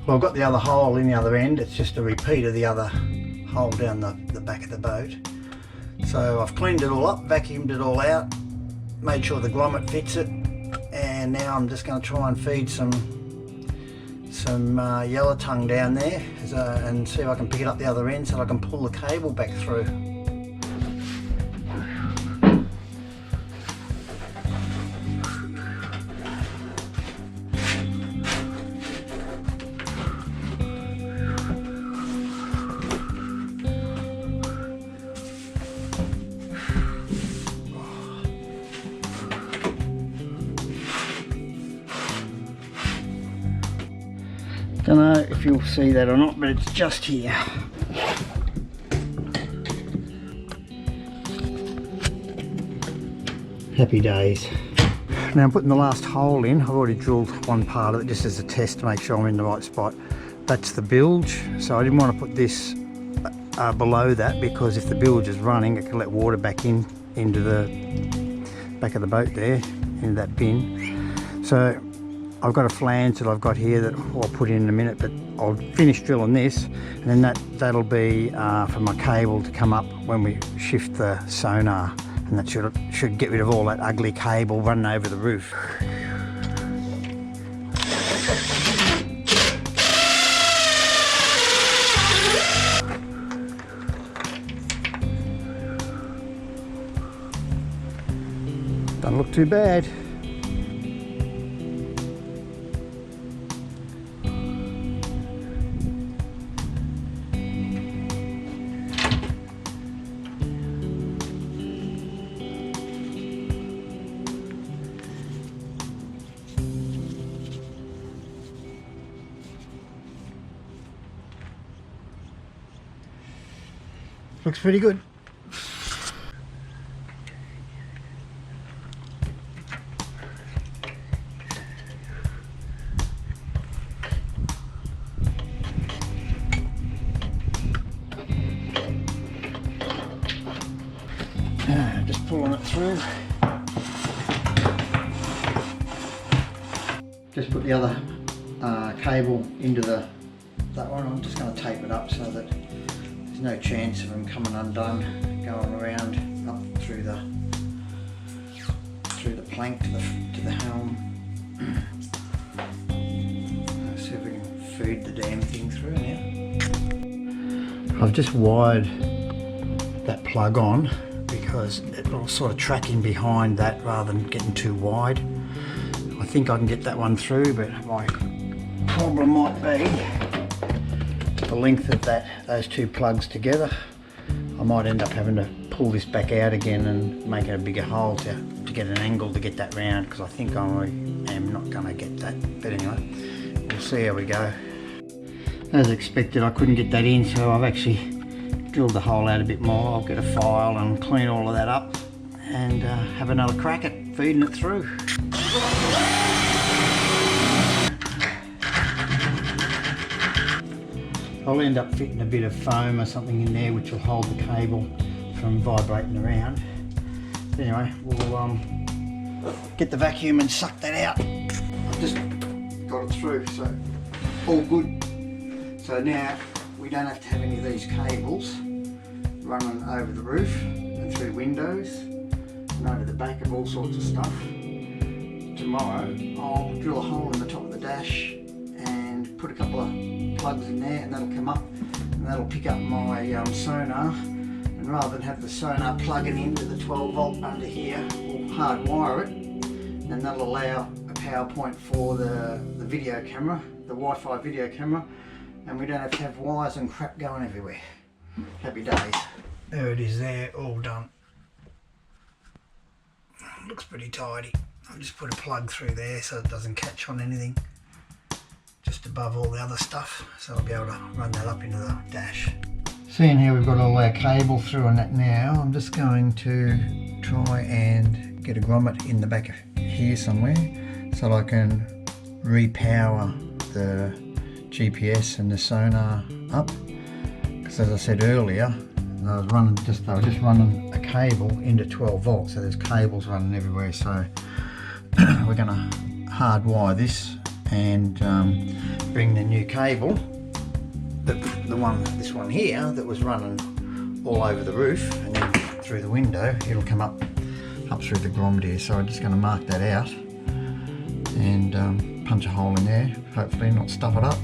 Well, I've got the other hole in the other end. It's just a repeat of the other hole down the back of the boat. So I've cleaned it all up, vacuumed it all out, made sure the grommet fits it, and now I'm just going to try and feed some yellow tongue down there and see if I can pick it up the other end so I can pull the cable back through. Don't know if you'll see that or not, but it's just here. Happy days. Now I'm putting the last hole in. I've already drilled one part of it just as a test to make sure I'm in the right spot. That's the bilge, so I didn't want to put this below that, because if the bilge is running it can let water back into the back of the boat there, into that bin. So I've got a flange that I've got here that I'll put in a minute, but I'll finish drilling this, and then that'll be for my cable to come up when we shift the sonar, and that should get rid of all that ugly cable running over the roof. Doesn't look too bad. Looks pretty good. Just pulling it through. Just put the other cable into that one. I'm just going to tape it up so that there's no chance of them coming undone, going around up through the plank to the helm. Let's see if we can feed the damn thing through now. I've just wired that plug on because it will sort of track in behind that rather than getting too wide. I think I can get that one through, but my problem might be the length of those two plugs together. I might end up having to pull this back out again and make it a bigger hole to get an angle to get that round, because I think I am not going to get that. But anyway, we'll see how we go. As expected, I couldn't get that in, so I've actually drilled the hole out a bit more. I'll get a file and clean all of that up and have another crack at feeding it through. I'll end up fitting a bit of foam or something in there which will hold the cable from vibrating around. Anyway, we'll get the vacuum and suck that out. I've just got it through, so all good. So now we don't have to have any of these cables running over the roof and through windows and over the back of all sorts of stuff. Tomorrow I'll drill a hole in the top of the dash and put a couple of plugs in there, and that'll come up and that'll pick up my sonar, and rather than have the sonar plugging into the 12 volt under here, we'll hardwire it, and that'll allow a power point for the video camera, the Wi-Fi video camera, and we don't have to have wires and crap going everywhere. Happy days. There it is there, all done. Looks pretty tidy. I'll just put a plug through there so it doesn't catch on anything, just above all the other stuff, so I'll be able to run that up into the dash. Seeing how we've got all our cable through on that now, I'm just going to try and get a grommet in the back of here somewhere so I can repower the GPS and the sonar up, because as I said earlier, they were just running a cable into 12 volts, so there's cables running everywhere. So we're going to hardwire this and bring the new cable, this one here that was running all over the roof and then through the window. It'll come up through the grommet here, so I'm just going to mark that out and punch a hole in there, hopefully not stuff it up.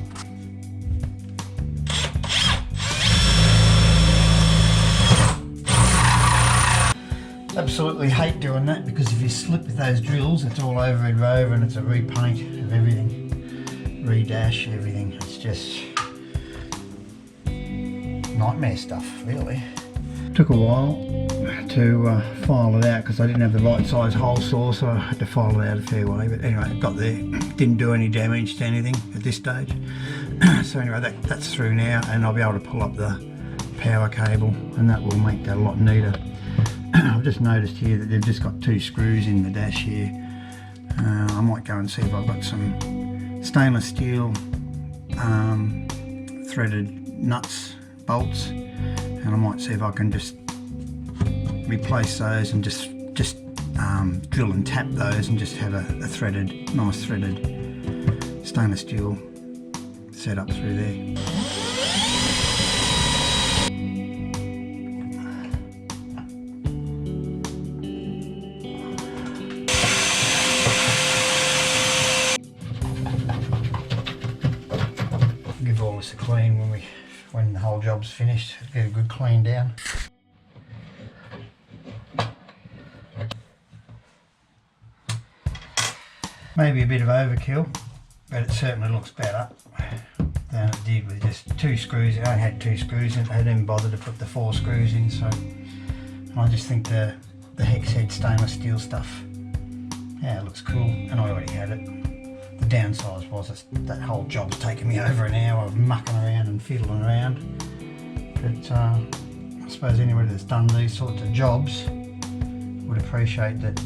Absolutely hate doing that, because if you slip with those drills, it's all over Red Rover and it's a repaint of everything, redash everything. It's just nightmare stuff, really. Took a while to file it out because I didn't have the right size hole saw, so I had to file it out a fair way. But anyway, it got there. Didn't do any damage to anything at this stage. So anyway, that's through now, and I'll be able to pull up the power cable, and that will make that a lot neater. I've just noticed here that they've just got 2 screws in the dash here. I might go and see if I've got some stainless steel threaded nuts, bolts, and I might see if I can just replace those and just drill and tap those and just have a threaded, nice threaded stainless steel set up through there. Give all this a clean when the whole job's finished. Get a good clean down. Maybe a bit of overkill, but it certainly looks better than it did with just 2 screws. I only had 2 screws in. I didn't bother to put the 4 screws in, so I just think the hex head stainless steel stuff, yeah, it looks cool, and I already had it. The downside was that whole job's taken me over an hour of mucking around and fiddling around. But I suppose anybody that's done these sorts of jobs would appreciate that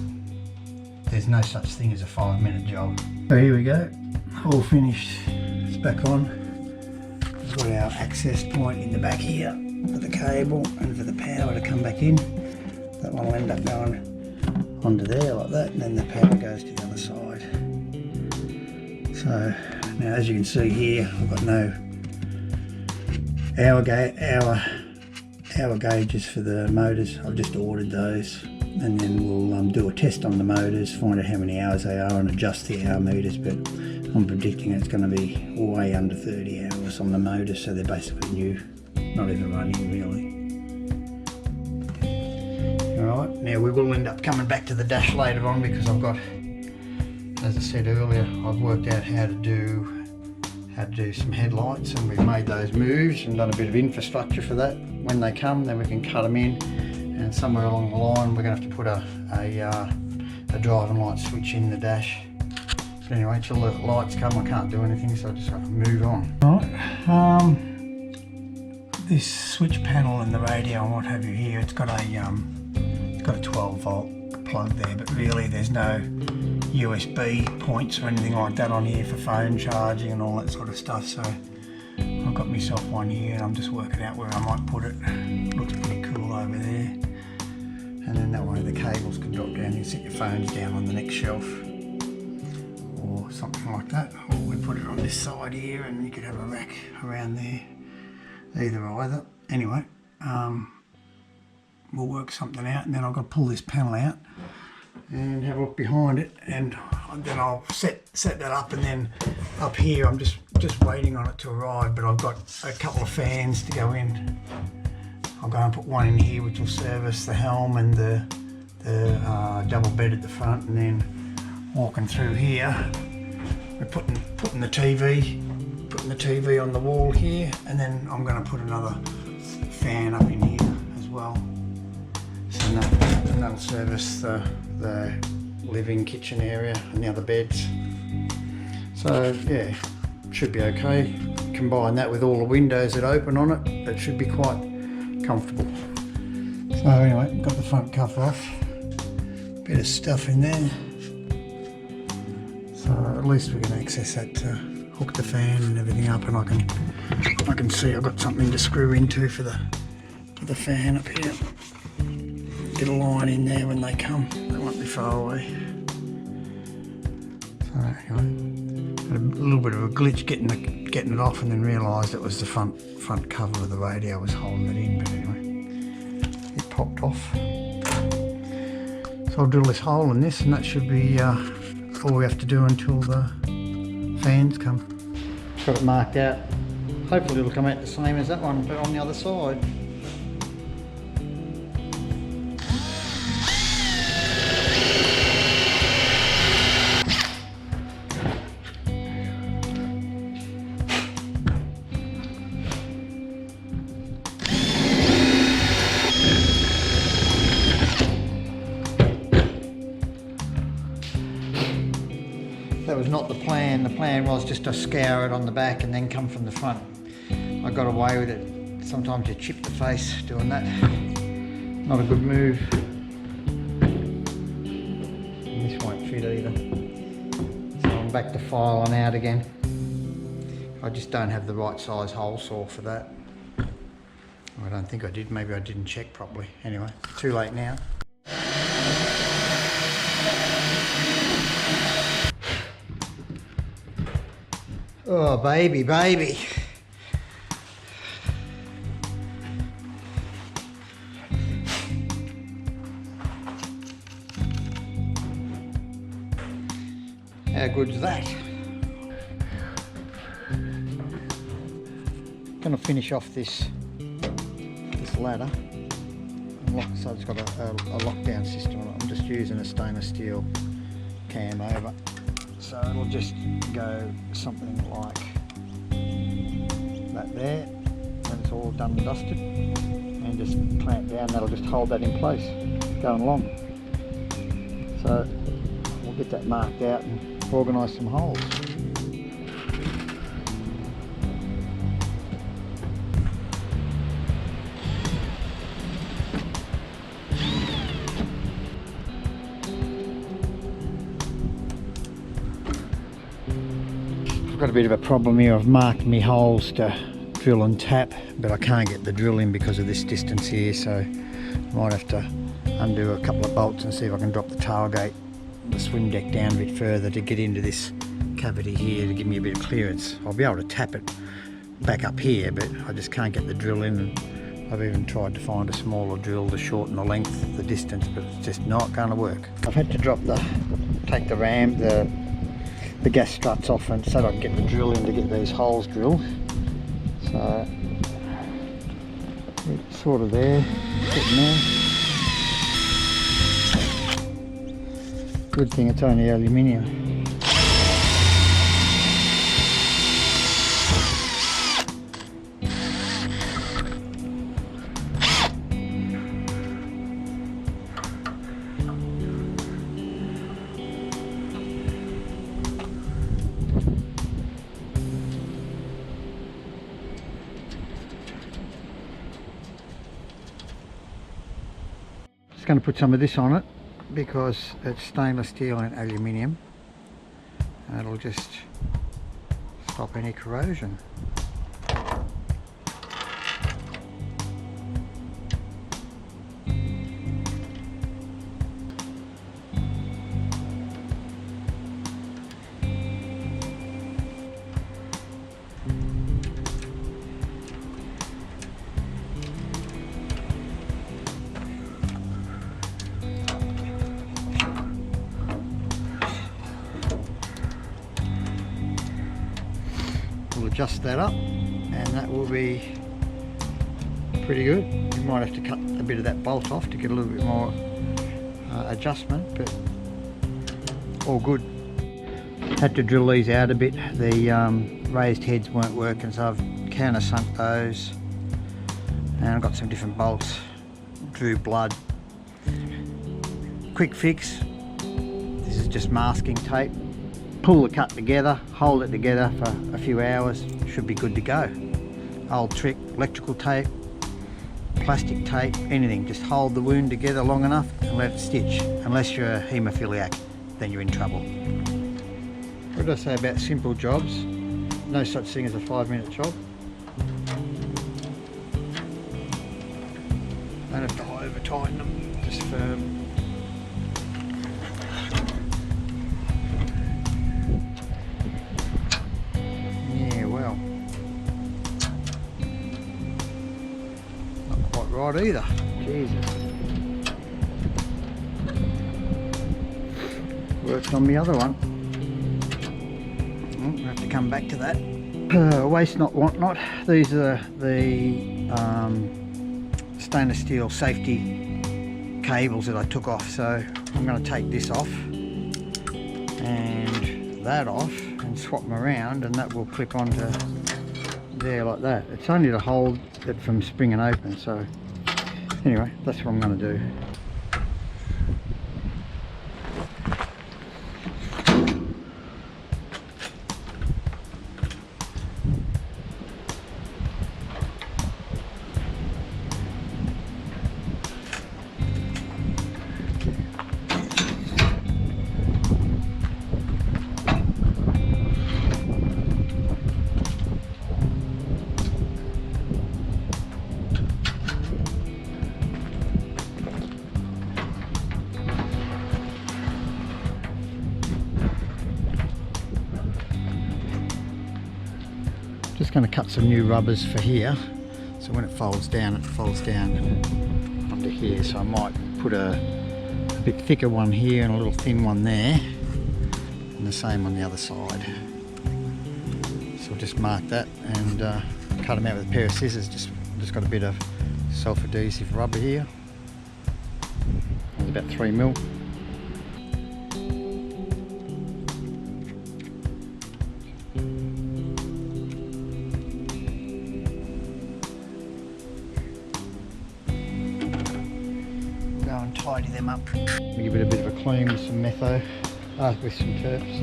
there's no such thing as a 5-minute job. So here we go, all finished. It's back on. We've got our access point in the back here for the cable and for the power to come back in. That one will end up going onto there like that, and then the power goes to the other side. So now, as you can see here, I've got no hour gauges for the motors. I've just ordered those, and then we'll do a test on the motors, find out how many hours they are and adjust the hour meters. But I'm predicting it's going to be way under 30 hours on the motors, so they're basically new, not even running really. Alright, now we will end up coming back to the dash later on, because I've got, as I said earlier, I've worked out how to do some headlights, and we've made those moves and done a bit of infrastructure for that. When they come, then we can cut them in, and somewhere along the line we're going to have to put a driving light switch in the dash. But anyway, till the lights come, I can't do anything, so I just have to move on. Right, this switch panel and the radio and what have you here, it's got a 12 volt plug there, but really there's no USB points or anything like that on here for phone charging and all that sort of stuff. So I've got myself one here, and I'm just working out where I might put it. Looks pretty cool over there. And then that way the cables can drop down. You can sit your phones down on the next shelf or something like that. Or we put it on this side here, and you could have a rack around there. Either. Anyway, we'll work something out, and then I've got to pull this panel out and have a look behind it, and then I'll set that up. And then up here I'm just waiting on it to arrive, but I've got a couple of fans to go in. I'll go and put one in here which will service the helm and the double bed at the front, and then walking through here we're putting the TV on the wall here, and then I'm going to put another fan up in here as well, so that'll service the living kitchen area and the other beds. So yeah, should be okay. Combine that with all the windows that open on it, it should be quite comfortable. So anyway, got the front cover off, bit of stuff in there, so at least we can access that to hook the fan and everything up, and I can see I've got something to screw into for the fan up here. Get a line in there when they come, they won't be far away. So anyway, Had a little bit of a glitch getting it off, and then realised it was the front cover of the radio was holding it in. But anyway, it popped off. So I'll drill this hole in this, and that should be all we have to do until the fans come. Got it marked out. Hopefully it'll come out the same as that one, but on the other side. That was not the plan. The plan was just to scour it on the back and then come from the front. I got away with it. Sometimes you chip the face doing that. Not a good move. And this won't fit either. So I'm back to filing out again. I just don't have the right size hole saw for that. I don't think I did. Maybe I didn't check properly. Anyway, too late now. Oh, baby, baby. How good's that? Gonna finish off this ladder. So it's got a lockdown system on it. I'm just using a stainless steel cam over. So it'll just go something like that there, when it's all done and dusted, and just clamp down. That'll just hold that in place going along. So we'll get that marked out and organise some holes. I've got a bit of a problem here. I've marked me holes to drill and tap, but I can't get the drill in because of this distance here, so I might have to undo a couple of bolts and see if I can drop the tailgate, the swim deck down a bit further to get into this cavity here to give me a bit of clearance. I'll be able to tap it back up here, but I just can't get the drill in. And I've even tried to find a smaller drill to shorten the length of the distance, but it's just not going to work. I've had to take the ram, the gas struts off, and so that I can get the drill in to get these holes drilled. So it's sort of there, sitting there. Good thing it's only aluminium. Just going to put some of this on it because it's stainless steel and aluminium, and it'll just stop any corrosion. We'll adjust that up and that will be pretty good. You might have to cut a bit of that bolt off to get a little bit more adjustment, but all good. Had to drill these out a bit. The raised heads weren't working, so I've countersunk those, and I've got some different bolts. Drew blood. Quick fix. This is just masking tape. Pull the cut together, hold it together for a few hours, should be good to go. Old trick, electrical tape, plastic tape, anything, just hold the wound together long enough and let it stitch. Unless you're a haemophiliac, then you're in trouble. What did I say about simple jobs? No such thing as a 5-minute job. Don't have to over tighten them, just firm. right either. Jesus. Worked on the other one. Oh, we'll have to come back to that. Waste not, want not. These are the stainless steel safety cables that I took off. So I'm going to take this off and that off and swap them around, and that will clip onto there like that. It's only to hold it from springing open. So anyway, that's what I'm going to do. Just going to cut some new rubbers for here, so when it folds down onto here. So I might put a bit thicker one here and a little thin one there, and the same on the other side. So I'll just mark that and cut them out with a pair of scissors. Just got a bit of self-adhesive rubber here. It's about 3mm. Tidy them up. Give it a bit of a clean with some metho, with some turps,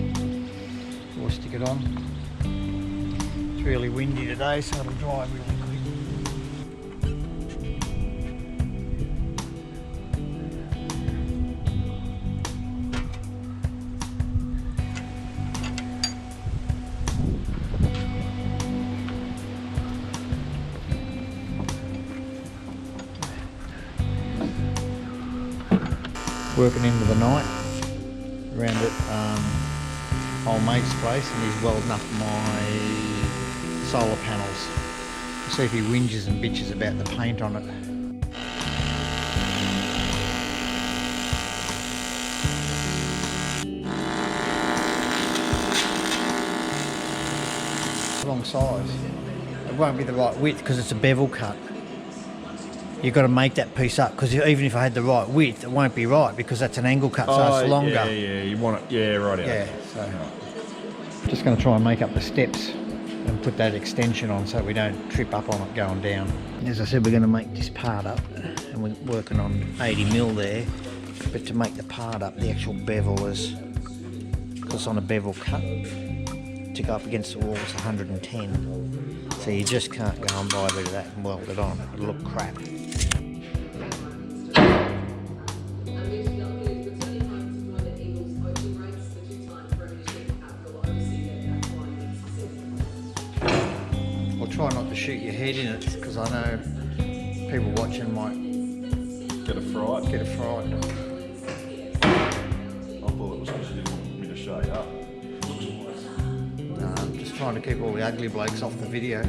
or stick it on. It's really windy today, so it'll dry really quick. Working into the night around at old mate's place, and he's welding up my solar panels. See if he whinges and bitches about the paint on it. Wrong size. It won't be the right width because it's a bevel cut. You've got to make that piece up, because even if I had the right width, it won't be right because that's an angle cut, so it's longer. Yeah, you want it, yeah, right out. Yeah, so just going to try and make up the steps and put that extension on so we don't trip up on it going down. As I said, we're going to make this part up, and we're working on 80mm there, but to make the part up, the actual bevel is, because it's on a bevel cut, to go up against the wall is 110. So you just can't go and buy a bit of that and weld it on. It'll look crap. I'll try not to shoot your head in it, because I know people watching might get a fright. Get a fright. I thought it was because you didn't want me to show you up. No, I'm just trying to keep all the ugly blokes off the video.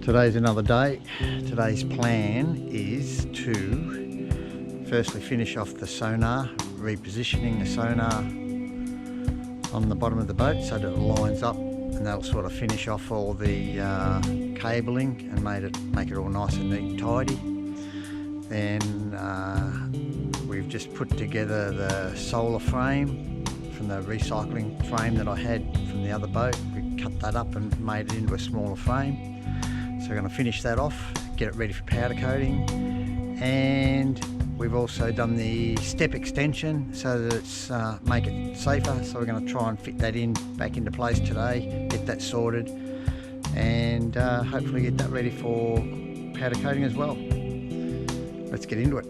Today's another day. Today's plan is to firstly finish off the sonar, repositioning the sonar on the bottom of the boat so that it lines up, and that'll sort of finish off all the cabling and make it all nice and neat and tidy. Then we've just put together the solar frame from the recycling frame that I had from the other boat. We cut that up and made it into a smaller frame. So we're going to finish that off, get it ready for powder coating, and we've also done the step extension so that it's make it safer. So we're going to try and fit that back into place today, get that sorted, and hopefully get that ready for powder coating as well. Let's get into it.